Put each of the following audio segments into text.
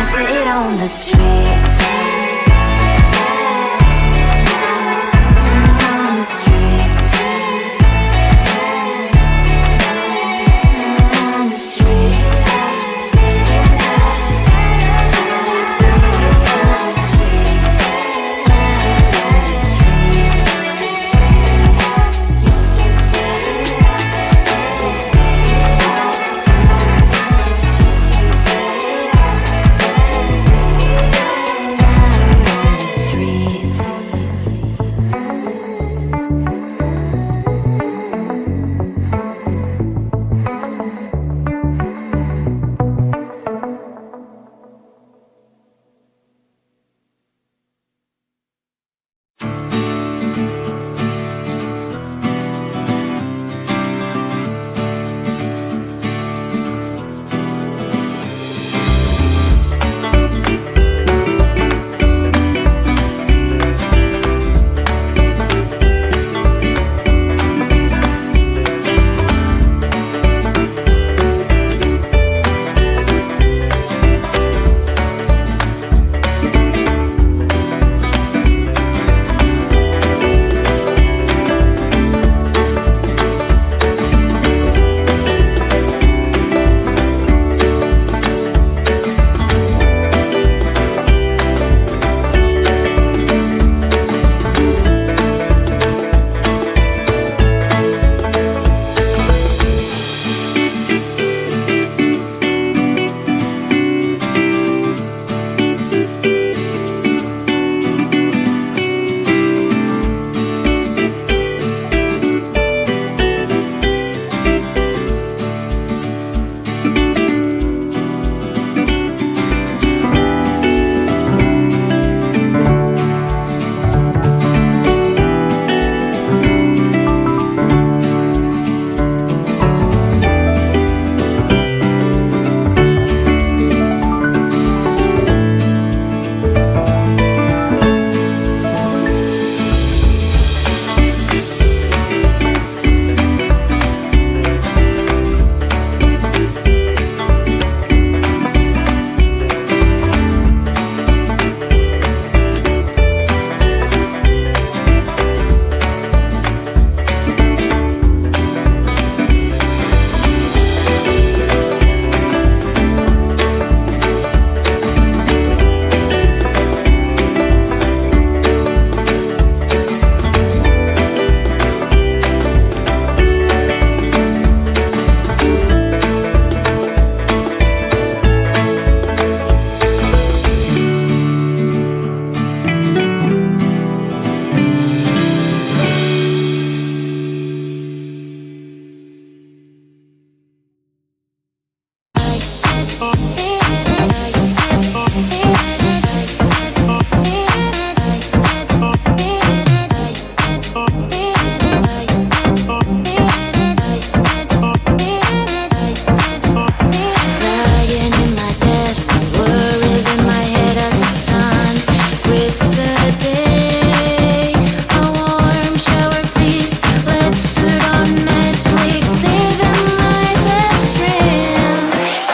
sit on the streets. On the streets. On the streets.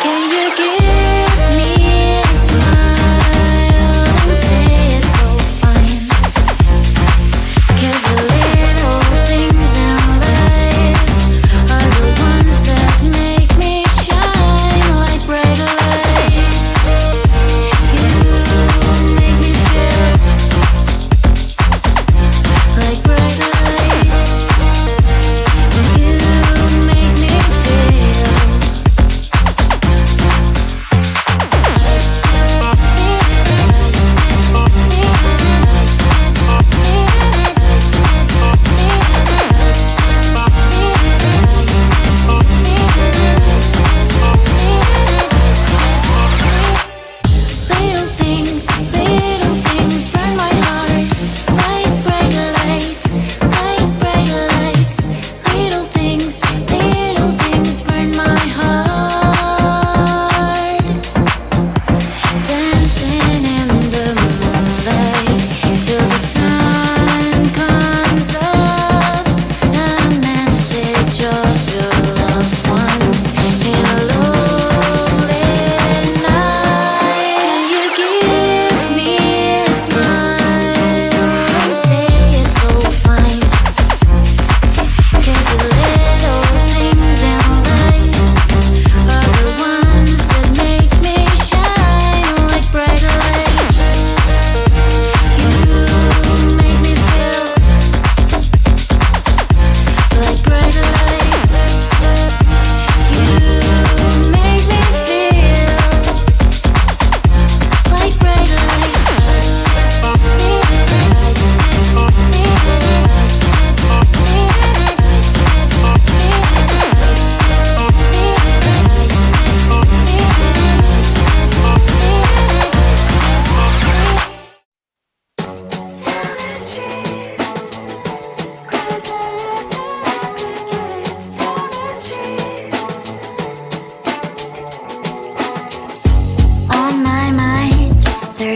Can you give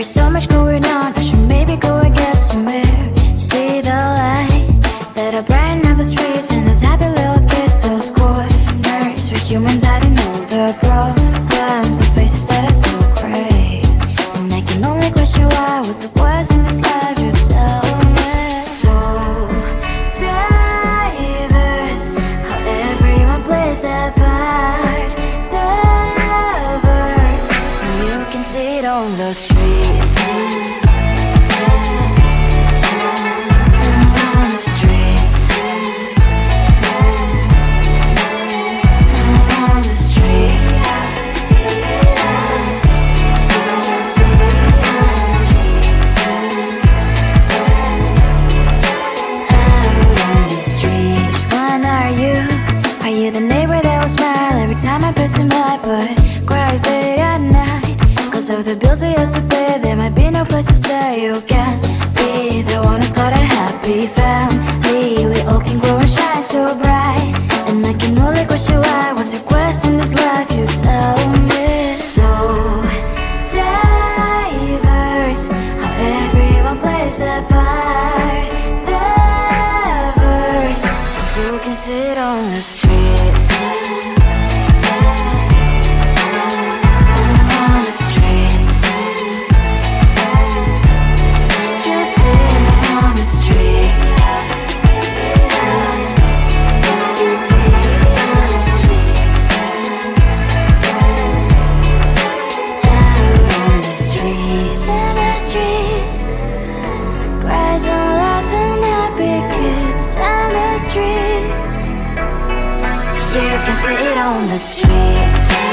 so much going on, I should maybe go and get somewhere. See the lights that are brighten up the streets, and those happy little kids, those corners where humans hiding all the problems, the faces that are so gray. And I can only question why, what's the worst in this life, you tell me. So diverse, how everyone plays their part, their verse, and you can see it on the streets. On the streets. On the streets. Out on the streets. When are you? Are you the neighbor that will smile every time I pass him by, but cries late at night? Cause of the bills I used to pay, there might be no place to stay. You can't be the one who's got a happy family. We all can grow and shine so bright, and I can only question why, what's your quest in this life, you tell me. So diverse, how everyone plays their part, their verse, you can sit on the streets. On the streets. You sit on the streets. Out on the streets. In the streets. Cries and laughing happy kids. On the streets. You can sit on the streets.